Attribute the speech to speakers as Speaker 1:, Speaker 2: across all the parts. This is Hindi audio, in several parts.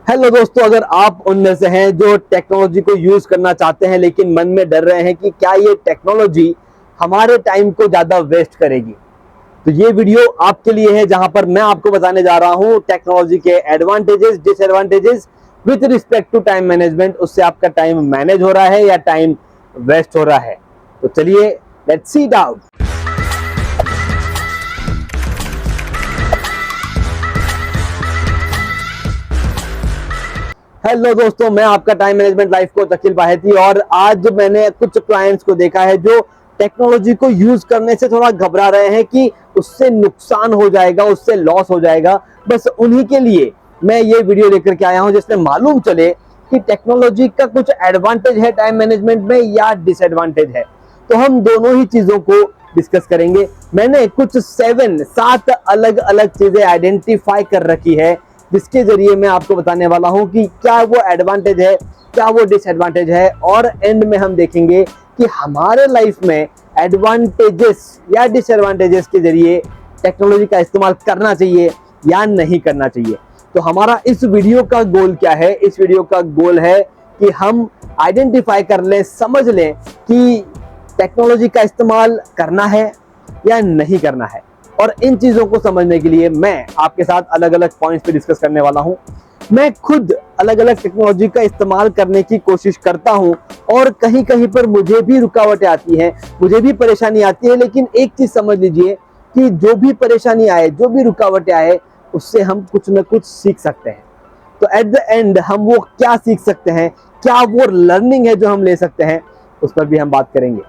Speaker 1: हेलो दोस्तों, अगर आप उनमें से हैं जो टेक्नोलॉजी को यूज करना चाहते हैं लेकिन मन में डर रहे हैं कि क्या ये टेक्नोलॉजी हमारे टाइम को ज्यादा वेस्ट करेगी, तो ये वीडियो आपके लिए है, जहां पर मैं आपको बताने जा रहा हूं टेक्नोलॉजी के advantages, disadvantages with respect to time management. उससे आपका टाइम मैनेज हो रहा है या टाइम वेस्ट हो रहा है। तो चलिए, let's see it out. Hello दोस्तों, मैं आपका टाइम मैनेजमेंट लाइफ कोच अखिल बाहेती, और आज मैंने कुछ क्लाइंट्स को देखा है जो टेक्नोलॉजी को यूज करने से थोड़ा घबरा रहे हैं कि उससे नुकसान हो जाएगा, उससे लॉस हो जाएगा। बस उन्हीं के लिए मैं ये वीडियो लेकर के आया हूं, जिसमें मालूम चले कि टेक्नोलॉजी का कुछ एडवांटेज है टाइम मैनेजमेंट में या डिसएडवांटेज है। तो हम दोनों ही चीजों को डिस्कस करेंगे। मैंने कुछ 7 अलग अलग चीजें आइडेंटिफाई कर रखी है, जिसके जरिए मैं आपको बताने वाला हूं कि क्या वो एडवांटेज है, क्या वो डिसएडवांटेज है, और एंड में हम देखेंगे कि हमारे लाइफ में एडवांटेजेस या डिसएडवांटेजेस के जरिए टेक्नोलॉजी का इस्तेमाल करना चाहिए या नहीं करना चाहिए। तो हमारा इस वीडियो का गोल क्या है? इस वीडियो का गोल है कि हम आइडेंटिफाई कर लें, समझ लें कि टेक्नोलॉजी का इस्तेमाल करना है या नहीं करना है। और इन चीजों को समझने के लिए मैं आपके साथ अलग अलग पॉइंट्स पे डिस्कस करने वाला हूं। मैं खुद अलग अलग टेक्नोलॉजी का इस्तेमाल करने की कोशिश करता हूं, और कहीं कहीं पर मुझे भी रुकावटें आती हैं, मुझे भी परेशानी आती है। लेकिन एक चीज समझ लीजिए कि जो भी परेशानी आए, जो भी रुकावटें आए, उससे हम कुछ ना कुछ सीख सकते हैं। तो एट द एंड हम वो क्या सीख सकते हैं, क्या वो लर्निंग है जो हम ले सकते हैं, उस पर भी हम बात करेंगे।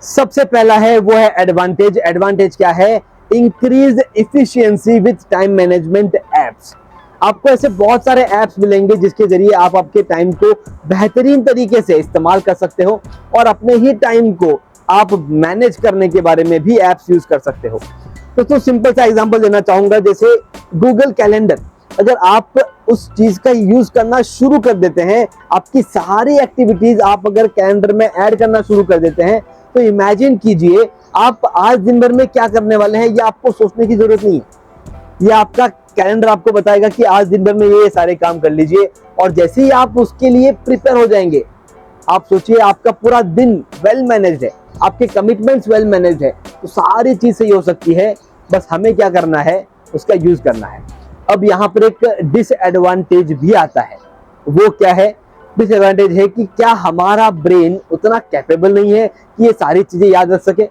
Speaker 1: सबसे पहला है वो है एडवांटेज। एडवांटेज क्या है? Increase efficiency with time management apps. आपको ऐसे बहुत सारे एप्स मिलेंगे जिसके जरिए आप आपके टाइम को बेहतरीन तरीके से इस्तेमाल कर सकते हो, और अपने ही टाइम को आप मैनेज करने के बारे में भी एप्स यूज कर सकते हो। तो सिंपल सा एग्जांपल देना चाहूंगा, जैसे गूगल कैलेंडर। अगर आप उस चीज का यूज करना शुरू कर देते हैं, आपकी सारी एक्टिविटीज आप अगर कैलेंडर में ऐड करना शुरू कर देते हैं, तो इमेजिन कीजिए आप आज दिन भर में क्या करने वाले हैं। ये आपको सोचने की जरूरत नहीं है, ये आपका कैलेंडर आपको बताएगा कि आज दिन भर में ये सारे काम कर लीजिए। और जैसे ही आप उसके लिए प्रिपेयर हो जाएंगे, आप सोचिए आपका पूरा दिन वेल मैनेज्ड है, आपके कमिटमेंट्स वेल मैनेज्ड है, तो सारी चीज सही हो सकती है। बस हमें क्या करना है, उसका यूज करना है। अब यहाँ पर एक डिसएडवांटेज भी आता है। वो क्या है? डिसएडवांटेज है कि क्या हमारा ब्रेन उतना कैपेबल नहीं है कि ये सारी चीजें याद रख सके।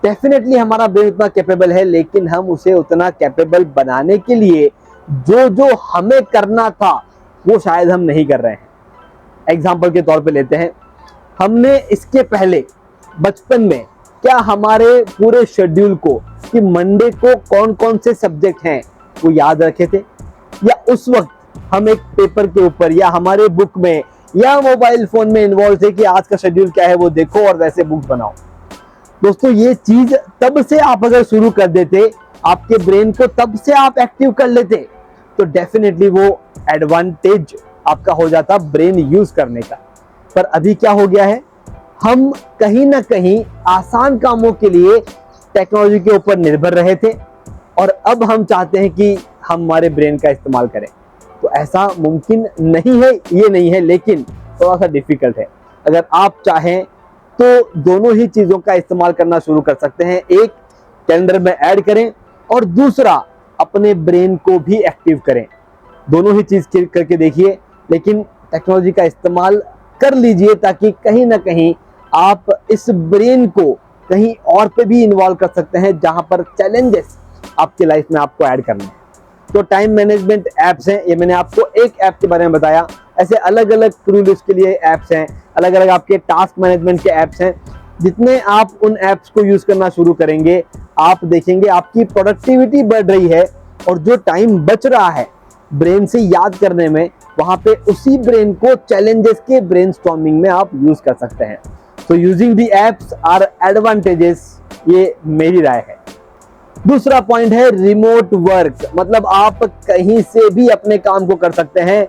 Speaker 1: डेफिनेटली हमारा ब्रेन उतना कैपेबल है, लेकिन हम उसे उतना कैपेबल बनाने के लिए जो जो हमें करना था वो शायद हम नहीं कर रहे हैं। एग्जाम्पल के तौर पे लेते हैं, हमने इसके पहले बचपन में क्या हमारे पूरे शेड्यूल को कि मंडे को कौन कौन से सब्जेक्ट हैं वो याद रखे थे? या उस वक्त हम एक पेपर के ऊपर या हमारे बुक में या मोबाइल फोन में इन्वॉल्व थे कि आज का शेड्यूल क्या है वो देखो और वैसे बुक बनाओ? दोस्तों, ये चीज तब से आप अगर शुरू कर देते, आपके ब्रेन को तब से आप एक्टिव कर लेते, तो डेफिनेटली वो एडवांटेज आपका हो जाता ब्रेन यूज करने का। पर अभी क्या हो गया है, हम कहीं ना कहीं आसान कामों के लिए टेक्नोलॉजी के ऊपर निर्भर रहे थे, और अब हम चाहते हैं कि हम हमारे ब्रेन का इस्तेमाल करें। तो ऐसा मुमकिन नहीं है, ये नहीं है, लेकिन थोड़ा सा डिफिकल्ट है। अगर आप चाहें तो दोनों ही चीजों का इस्तेमाल करना शुरू कर सकते हैं। एक, कैलेंडर में ऐड करें, और दूसरा, अपने ब्रेन को भी एक्टिव करें। दोनों ही चीज करके देखिए, लेकिन टेक्नोलॉजी का इस्तेमाल कर लीजिए ताकि कहीं ना कहीं आप इस ब्रेन को कहीं और पे भी इन्वॉल्व कर सकते हैं, जहां पर चैलेंजेस आपकी लाइफ में आपको ऐड करने हैं। तो टाइम मैनेजमेंट एप्स हैं, ये मैंने आपको एक ऐप के बारे में बताया। ऐसे अलग अलग टू डू लिस्ट के लिए एप्स हैं, अलग अलग आपके टास्क मैनेजमेंट के एप्स हैं। जितने आप उन एप्स को यूज करना शुरू करेंगे, आप देखेंगे आपकी प्रोडक्टिविटी बढ़ रही है, और जो टाइम बच रहा है ब्रेन से याद करने में, वहां पे उसी ब्रेन को चैलेंजेस के ब्रेनस्टॉर्मिंग में आप यूज कर सकते हैं। तो using the apps are advantages, ये मेरी राय है। दूसरा पॉइंट है रिमोट वर्क, मतलब आप कहीं से भी अपने काम को कर सकते हैं,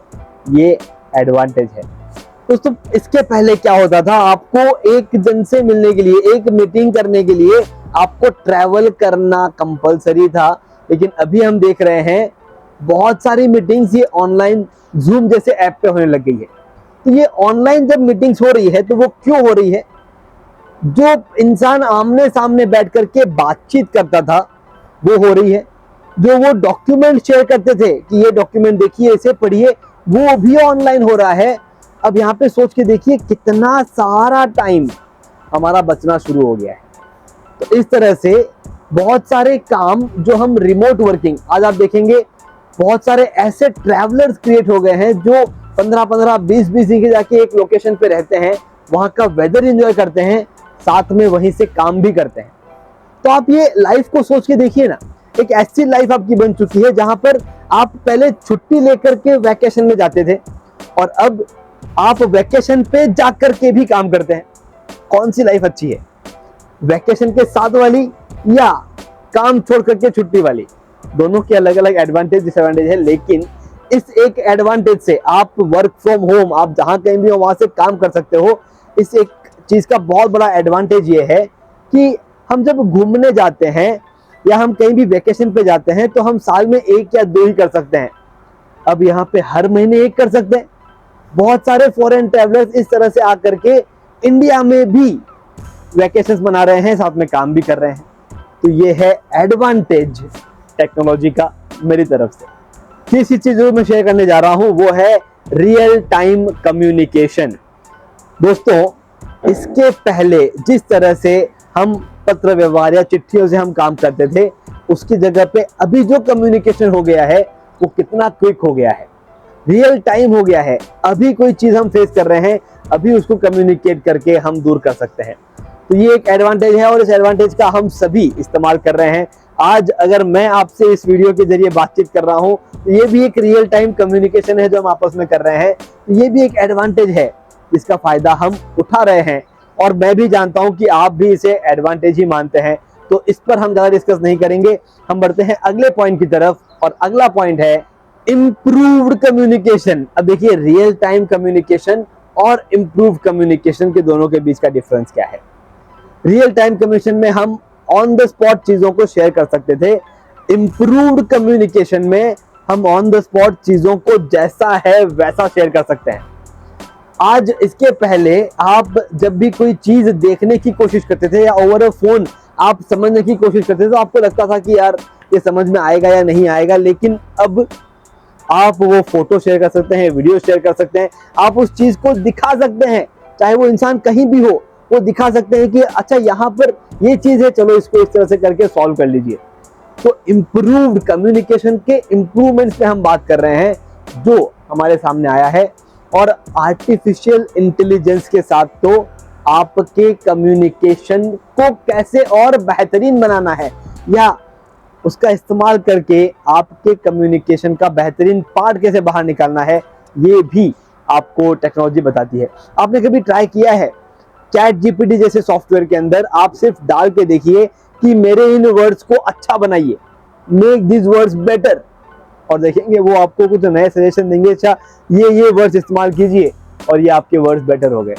Speaker 1: ये एडवांटेज है। दोस्तों, इसके पहले क्या होता था, आपको एक जन से मिलने के लिए, एक मीटिंग करने के लिए आपको ट्रैवल करना कंपलसरी था। लेकिन अभी हम देख रहे हैं बहुत सारी मीटिंग्स ये ऑनलाइन जूम जैसे ऐप पे होने लग गई है। तो ये ऑनलाइन जब मीटिंग्स हो रही है तो वो क्यों हो रही है? जो इंसान आमने सामने बैठ करके बातचीत करता था वो हो रही है। जो वो डॉक्यूमेंट शेयर करते थे कि ये डॉक्यूमेंट देखिए, इसे पढ़िए, वो भी ऑनलाइन हो रहा है। अब यहाँ पे सोच के देखिए कितना सारा टाइम हमारा बचना शुरू हो गया है। तो इस तरह से बहुत सारे काम जो हम रिमोट वर्किंग, आज आप देखेंगे बहुत सारे ऐसे ट्रैवलर्स क्रिएट हो गए हैं जो 15-15, 20-20 दिन के जाके एक लोकेशन पे रहते हैं, वहां का वेदर एंजॉय करते हैं, साथ में वहीं से काम भी करते हैं। तो आप ये लाइफ को सोच के देखिए ना, एक ऐसी लाइफ आपकी बन चुकी है जहां पर आप पहले छुट्टी लेकर के वैकेशन में जाते थे और अब आप वैकेशन पे जाकर के भी काम करते हैं। कौन सी लाइफ अच्छी है? वैकेशन के साथ वाली या काम छोड़ करके छुट्टी वाली? दोनों के अलग अलग एडवांटेज डिसएडवांटेज है, लेकिन इस एक एडवांटेज से आप वर्क फ्रॉम होम, आप जहां कहीं भी हो वहां से काम कर सकते हो। इस एक चीज का बहुत बड़ा एडवांटेज ये है कि हम जब घूमने जाते हैं या हम कहीं भी वेकेशन पे जाते हैं तो हम साल में 1 या 2 ही कर सकते हैं। अब यहाँ पे हर महीने 1 कर सकते हैं। बहुत सारे फॉरेन ट्रैवलर्स इस तरह से आकर के इंडिया में भी वैकेशंस मना रहे हैं, साथ में काम भी कर रहे हैं। तो ये है एडवांटेज टेक्नोलॉजी का मेरी तरफ से। तीसरी चीज जो मैं शेयर करने जा रहा हूं वो है रियल टाइम कम्युनिकेशन। दोस्तों, इसके पहले जिस तरह से हम पत्र व्यवहार या चिट्ठियों से हम काम करते थे, उसकी जगह पे अभी जो कम्युनिकेशन हो गया है वो कितना क्विक हो गया है, रियल टाइम हो गया है। अभी कोई चीज हम फेस कर रहे हैं, अभी उसको कम्युनिकेट करके हम दूर कर सकते हैं। तो ये एक एडवांटेज है और इस एडवांटेज का हम सभी इस्तेमाल कर रहे हैं। आज अगर मैं आपसे इस वीडियो के जरिए बातचीत कर रहा हूं तो ये भी एक रियल टाइम कम्युनिकेशन है जो हम आपस में कर रहे हैं। तो ये भी एक एडवांटेज है जिसका फायदा हम उठा रहे हैं और मैं भी जानता हूं कि आप भी इसे एडवांटेज ही मानते हैं। तो इस पर हम ज्यादा डिस्कस नहीं करेंगे, हम बढ़ते हैं अगले पॉइंट की तरफ और अगला पॉइंट है इम्प्रूव्ड कम्युनिकेशन। अब देखिए, रियल टाइम कम्युनिकेशन और इम्प्रूव्ड कम्युनिकेशन के दोनों के बीच का डिफरेंस क्या है। रियल टाइम कम्युनिकेशन में हम ऑन द स्पॉट चीजों को शेयर कर सकते थे। इम्प्रूव्ड कम्युनिकेशन में हम ऑन द स्पॉट चीजों को जैसा है वैसा शेयर कर सकते हैं। आज इसके पहले आप जब भी कोई चीज देखने की कोशिश करते थे या ओवर अ फोन आप समझने की कोशिश करते थे तो आपको लगता था कि यार ये समझ में आएगा या नहीं आएगा, लेकिन अब आप वो फोटो शेयर कर सकते हैं, वीडियो शेयर कर सकते हैं, आप उस चीज को दिखा सकते हैं, चाहे वो इंसान कहीं भी हो, वो दिखा सकते हैं कि अच्छा यहाँ पर ये चीज है, चलो इसको इस तरह से करके सॉल्व कर लीजिए। तो इम्प्रूव्ड कम्युनिकेशन के इम्प्रूवमेंट्स पे हम बात कर रहे हैं जो हमारे सामने आया है। और आर्टिफिशियल इंटेलिजेंस के साथ तो आपके कम्युनिकेशन को कैसे और बेहतरीन बनाना है या उसका इस्तेमाल करके आपके कम्युनिकेशन का बेहतरीन पार्ट कैसे बाहर निकालना है, ये भी आपको टेक्नोलॉजी बताती है। आपने कभी ट्राई किया है चैट जीपीटी जैसे सॉफ्टवेयर के अंदर आप सिर्फ डाल के देखिए कि मेरे इन वर्ड्स को अच्छा बनाइए, मेक दिस वर्ड्स बेटर, और देखेंगे वो आपको कुछ नए सजेशन देंगे, अच्छा ये वर्ड्स इस्तेमाल कीजिए और ये आपके वर्ड्स बेटर हो गए।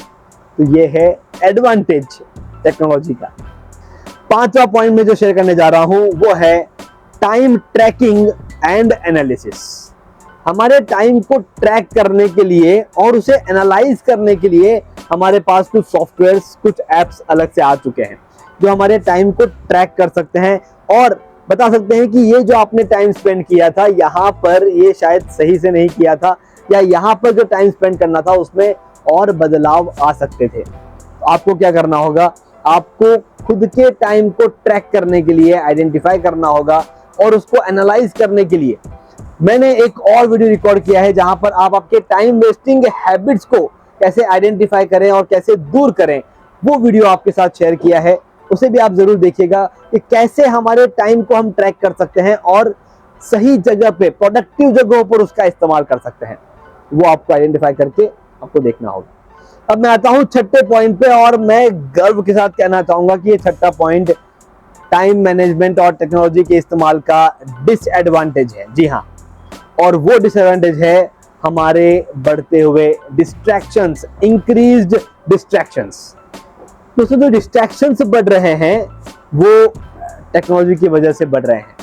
Speaker 1: तो ये है एडवांटेज टेक्नोलॉजी का। 5वां पॉइंट में जो शेयर करने जा रहा हूं वो है टाइम ट्रैकिंग एंड एनालिसिस। हमारे टाइम को ट्रैक करने के लिए और उसे एनालाइज करने के लिए हमारे पास कुछ सॉफ्टवेयर्स, कुछ एप्स अलग से आ चुके हैं जो हमारे टाइम को ट्रैक कर सकते हैं और बता सकते हैं कि ये जो आपने टाइम स्पेंड किया था यहाँ पर ये शायद सही से नहीं किया था, या यहाँ पर जो टाइम स्पेंड करना था उसमें और बदलाव आ सकते थे। तो आपको क्या करना होगा, आपको खुद के टाइम को ट्रैक करने के लिए आइडेंटिफाई करना होगा और उसको एनालाइज करने के लिए मैंने एक और वीडियो रिकॉर्ड किया है जहां पर आप आपके टाइम वेस्टिंग हैबिट्स को कैसे आइडेंटिफाई करें और कैसे दूर करें, वो वीडियो आपके साथ शेयर किया है। उसे भी आप जरूर देखिएगा कि कैसे हमारे टाइम को हम ट्रैक कर सकते हैं और सही जगह पे, प्रोडक्टिव जगहों पर उसका इस्तेमाल कर सकते हैं। वो आपको आइडेंटिफाई करके आपको देखना होगा। अब मैं आता हूं 6ठे पॉइंट पे और मैं गर्व के साथ कहना चाहूंगा कि ये 6ठा पॉइंट टाइम मैनेजमेंट और टेक्नोलॉजी के इस्तेमाल का डिसएडवांटेज है। जी हाँ, और वो डिसएडवांटेज है हमारे बढ़ते हुए डिस्ट्रैक्शंस, इंक्रीज्ड डिस्ट्रैक्शंस। दोस्तों, जो डिस्ट्रैक्शंस बढ़ रहे हैं वो टेक्नोलॉजी की वजह से बढ़ रहे हैं।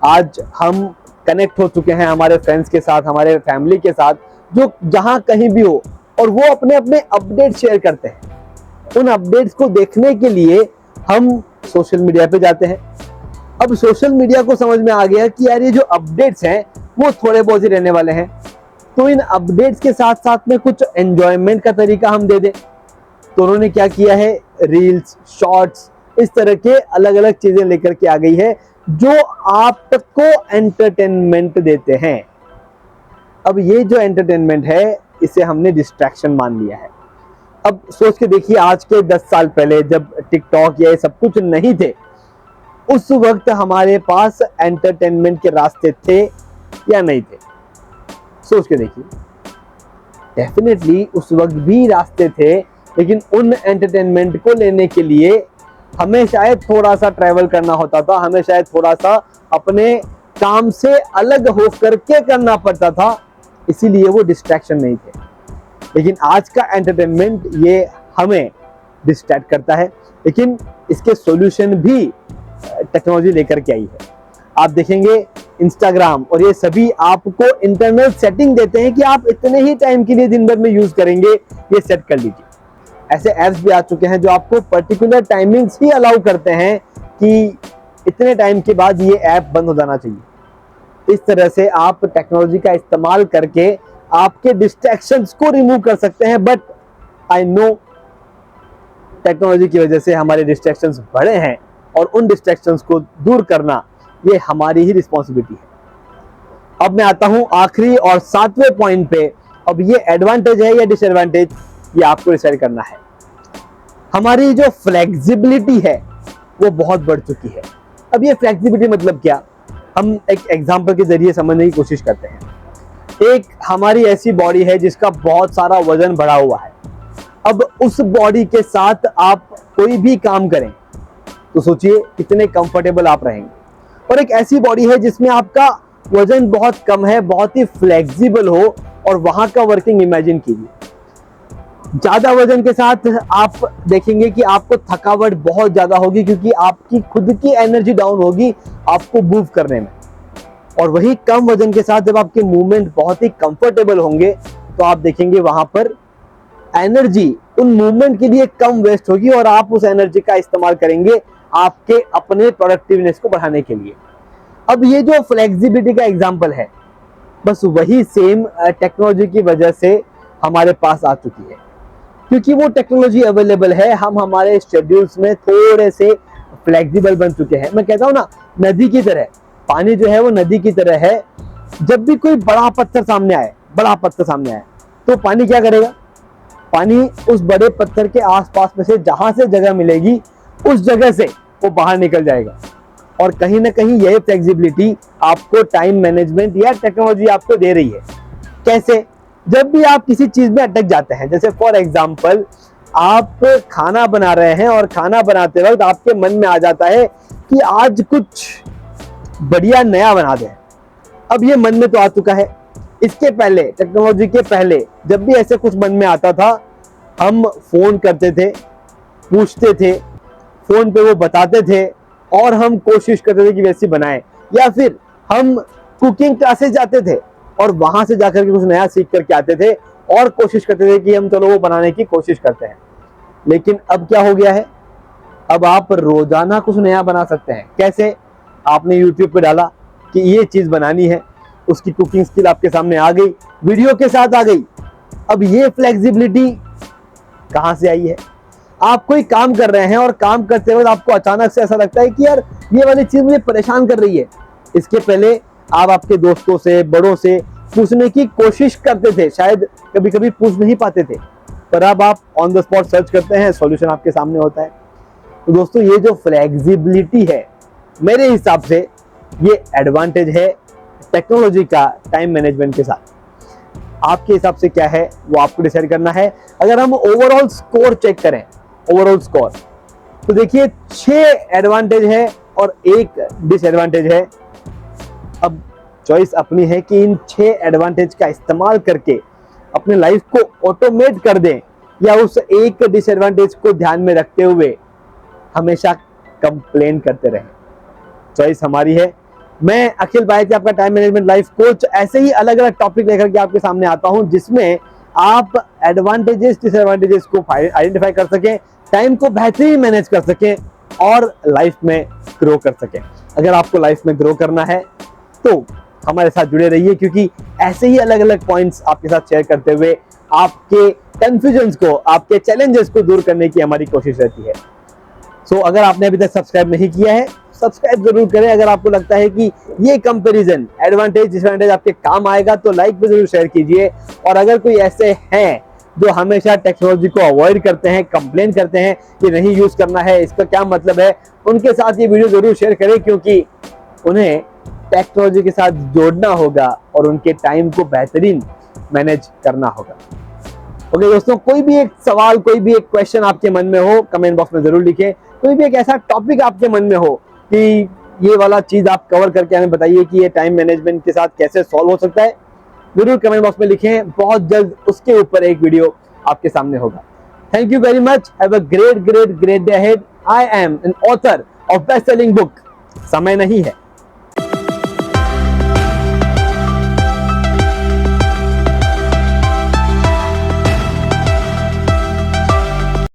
Speaker 1: आज हम कनेक्ट हो चुके हैं हमारे फ्रेंड्स के साथ, हमारे फैमिली के साथ, जो जहां कहीं भी हो, और वो अपने अपने अपडेट शेयर करते हैं। उन अपडेट्स को देखने के लिए हम सोशल मीडिया पे जाते हैं। अब सोशल मीडिया को समझ में आ गया कि यार ये जो अपडेट्स हैं वो थोड़े बहुत ही रहने वाले हैं, तो इन अपडेट्स के साथ साथ में कुछ एंजॉयमेंट का तरीका हम दे दें। तो उन्होंने क्या किया है, रील्स, शॉर्ट्स, इस तरह के अलग अलग चीजें लेकर के आ गई है जो आपको एंटरटेनमेंट देते हैं। अब ये जो एंटरटेनमेंट है इसे हमने डिस्ट्रैक्शन मान लिया है। अब सोच के देखिए, आज के 10 साल पहले जब टिकटॉक या ये सब कुछ नहीं थे, उस वक्त हमारे पास एंटरटेनमेंट के रास्ते थे या नहीं थे? सोच के देखिए, डेफिनेटली उस वक्त भी रास्ते थे, लेकिन उन एंटरटेनमेंट को लेने के लिए हमें शायद थोड़ा सा ट्रैवल करना होता था, हमें शायद थोड़ा सा अपने काम से अलग होकर के करना पड़ता था, इसीलिए वो डिस्ट्रैक्शन नहीं थे। लेकिन आज का एंटरटेनमेंट ये हमें डिस्ट्रैक्ट करता है, लेकिन इसके सॉल्यूशन भी टेक्नोलॉजी लेकर के आई है। आप देखेंगे इंस्टाग्राम और ये सभी आपको इंटरनल सेटिंग देते हैं कि आप इतने ही टाइम के लिए दिन भर में यूज करेंगे, ये सेट कर लीजिए। ऐसे ऐप्स भी आ चुके हैं जो आपको पर्टिकुलर टाइमिंग्स ही अलाउ करते हैं कि इतने टाइम के बाद ये ऐप बंद हो जाना चाहिए। इस तरह से आप टेक्नोलॉजी का इस्तेमाल करके आपके डिस्ट्रैक्शंस को रिमूव कर सकते हैं। बट आई नो टेक्नोलॉजी की वजह से हमारे डिस्ट्रैक्शंस बढ़े हैं, और उन डिस्ट्रैक्शंस को दूर करना ये हमारी ही रिस्पॉन्सिबिलिटी है। अब मैं आता हूं आखिरी और 7वें पॉइंट पे। अब ये एडवांटेज है या डिसएडवांटेज, ये आपको डिसाइड करना है। हमारी जो फ्लेक्सिबिलिटी है वो बहुत बढ़ चुकी है। अब ये फ्लेक्सिबिलिटी मतलब क्या, हम एक एग्जांपल के जरिए समझने की कोशिश करते हैं। एक हमारी ऐसी बॉडी है जिसका बहुत सारा वजन बढ़ा हुआ है। अब उस बॉडी के साथ आप कोई भी काम करें तो सोचिए कितने कंफर्टेबल आप रहेंगे। और एक ऐसी बॉडी है जिसमें आपका वजन बहुत कम है, बहुत ही फ्लेक्सिबल हो, और वहां का वर्किंग इमेजिन कीजिए। ज्यादा वजन के साथ आप देखेंगे कि आपको थकावट बहुत ज्यादा होगी, क्योंकि आपकी खुद की एनर्जी डाउन होगी आपको मूव करने में। और वही कम वजन के साथ जब आपके मूवमेंट बहुत ही कंफर्टेबल होंगे तो आप देखेंगे वहां पर एनर्जी उन मूवमेंट के लिए कम वेस्ट होगी, और आप उस एनर्जी का इस्तेमाल करेंगे आपके अपने प्रोडक्टिवनेस को बढ़ाने के लिए। अब ये जो फ्लेक्सिबिलिटी का एग्जांपल है, बस वही सेम टेक्नोलॉजी की वजह से हमारे पास आ चुकी है। क्योंकि वो टेक्नोलॉजी अवेलेबल है, हम हमारे शेड्यूल्स में थोड़े से फ्लेक्सिबल बन चुके हैं। मैं कहता हूँ ना, नदी की तरह, पानी जो है वो नदी की तरह है। जब भी कोई बड़ा पत्थर सामने आए तो पानी क्या करेगा, पानी उस बड़े पत्थर के आसपास में से जहां से जगह मिलेगी उस जगह से वो बाहर निकल जाएगा। और कहीं ना कहीं यही फ्लेक्सिबिलिटी आपको टाइम मैनेजमेंट या टेक्नोलॉजी आपको दे रही है। कैसे? जब भी आप किसी चीज में अटक जाते हैं, जैसे फॉर एग्जांपल आप खाना बना रहे हैं और खाना बनाते वक्त आपके मन में आ जाता है कि आज कुछ बढ़िया नया बना दें। अब ये मन में तो आ चुका है। इसके पहले, टेक्नोलॉजी के पहले, जब भी ऐसे कुछ मन में आता था, हम फोन करते थे, पूछते थे, फोन पे वो बताते थे, और हम कोशिश करते थे कि वैसी बनाएं। या फिर हम कुकिंग क्लासेस जाते थे और वहां से जाकर के कुछ नया सीख करके आते थे, और कोशिश करते थे कि हम चलो वो बनाने की कोशिश करते हैं। लेकिन अब क्या हो गया है, अब आप रोजाना कुछ नया बना सकते हैं। कैसे? आपने YouTube पे डाला कि ये चीज बनानी है, उसकी कुकिंग स्किल आपके सामने आ गई, वीडियो के साथ आ गई। अब ये फ्लेक्सिबिलिटी कहां से आई है? आप कोई काम कर रहे हैं और काम करते वक्त आपको अचानक से ऐसा लगता है कि यार ये वाली चीज मुझे परेशान कर रही है। इसके पहले आप आपके दोस्तों से, बड़ों से पूछने की कोशिश करते थे, शायद कभी कभी पूछ नहीं पाते थे, पर अब आप ऑन द स्पॉट सर्च करते हैं, सॉल्यूशन आपके सामने होता है। तो दोस्तों, ये जो फ्लेक्सिबिलिटी है, मेरे हिसाब से ये एडवांटेज है टेक्नोलॉजी का टाइम मैनेजमेंट के साथ। आपके हिसाब से क्या है वो आपको डिसाइड करना है। अगर हम ओवरऑल स्कोर चेक करें, ओवरऑल स्कोर, तो देखिए 6 एडवांटेज है और 1 डिसएडवांटेज है। अब चॉइस अपनी है कि इन 6 एडवांटेज का इस्तेमाल करके अपने लाइफ को ऑटोमेट कर दें, या उस एक डिसएडवांटेज को ध्यान में रखते हुए हमेशा कंप्लेन करते रहें। चॉइस हमारी है। मैं अखिल बायती, आपका टाइम मैनेजमेंट लाइफ कोच, ऐसे ही अलग अलग टॉपिक लेकर के आपके सामने आता हूं जिसमें आप एडवांटेजेस डिसएडवांटेजेस को आइडेंटिफाई कर सकें, टाइम को बेहतरीन मैनेज कर सकें और लाइफ में ग्रो कर सकें। अगर आपको लाइफ में ग्रो करना है तो हमारे साथ जुड़े रहिए, क्योंकि ऐसे ही अलग अलग पॉइंट्स आपके साथ शेयर करते हुए आपके कंफ्यूजन्स को, आपके चैलेंजेस को दूर करने की हमारी कोशिश रहती है। सो अगर आपने अभी तक सब्सक्राइब नहीं किया है, सब्सक्राइब जरूर करें। अगर आपको लगता है कि ये कंपैरिजन एडवांटेज डिसएडवांटेज आपके काम आएगा तो लाइक भी जरूर शेयर कीजिए। और अगर कोई ऐसे हैं जो हमेशा टेक्नोलॉजी को अवॉइड करते हैं, कंप्लेन करते हैं कि नहीं यूज करना है, इसका क्या मतलब है, उनके साथ ये वीडियो जरूर शेयर करें, क्योंकि उन्हें टेक्नोलॉजी के साथ जोड़ना होगा और उनके टाइम को बेहतरीन मैनेज करना होगा। ओके दोस्तों, कोई भी एक सवाल, कोई भी एक क्वेश्चन आपके मन में हो, कमेंट बॉक्स में जरूर लिखें। कोई भी एक ऐसा टॉपिक आपके मन में हो कि ये वाला चीज आप कवर करके हमें बताइए कि ये टाइम मैनेजमेंट के साथ कैसे सॉल्व हो सकता है, जरूर कमेंट बॉक्स में लिखें। बहुत जल्द उसके ऊपर एक वीडियो आपके सामने होगा। Thank you very much. Have a great day ahead. I am an author of best selling book समय नहीं है।